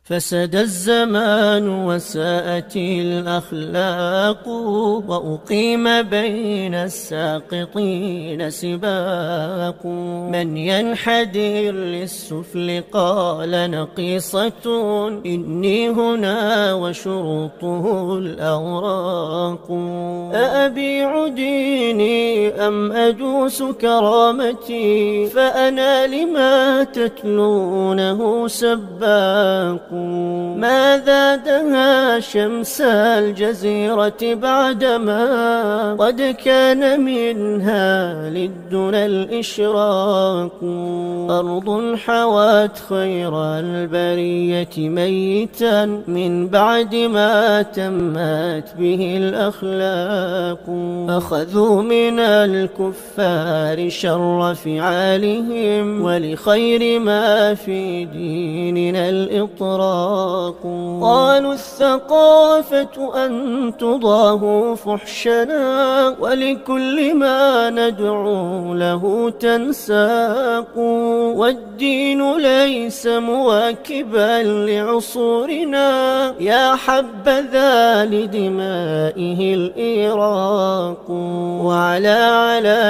فسد الزمان وساءت الأخلاق، وأقيم بين الساقطين سباق. من ينحدر للسفل قال نقيصة، إني هنا وشروطه الأوراق. أأبيع ديني أم أدوس كرامتي، فأنا لما تتلونه سباق. ماذا دها شمس الجزيرة بعدما قد كان منها للدنا الإشراق. أرض حوت خير البرية ميتا من بعد ما تمت به الأخلاق. أخذوا من الكفار شر فعالهم، ولخير ما في ديننا الإطراق. قالوا الثقافة أن تضاه فحشنا، ولكل ما ندعو له تنساق. والدين ليس مواكبا لعصورنا، يا حبذا لدمائه الإيراق. وعلى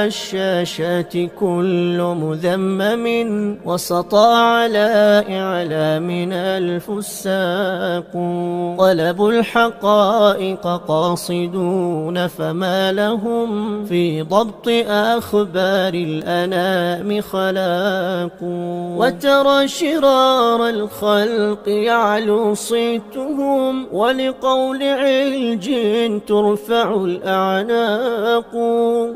الشاشات كل مذمم، وسطى على إعلامنا الفساق. طلبوا الحقائق قاصدون، فما لهم في ضبط أخبار الأنام خلاق. وترى شرار الخلق يعلو صيتهم، ولقول علج ترفع الأعناق.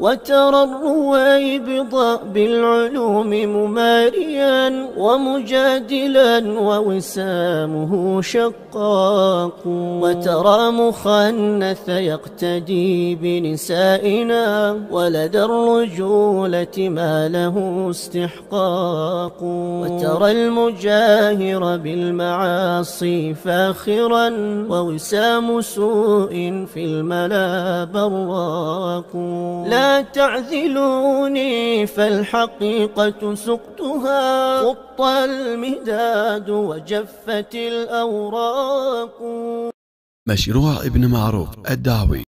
وترى الرويبض بالعلوم مماريا، ومجادلا ووسامه شقاق. وترى مخنث يقتدي بنسائنا، ولدى الرجولة ما له استحقاق. وترى المجاهر بالمعاصي فاخرا، ووسام سوء في الملا براق. لا تعذلوني فالحقيقة سقتها، خط المداد وجفت الأوراق. مشروع ابن معروف الدعوي.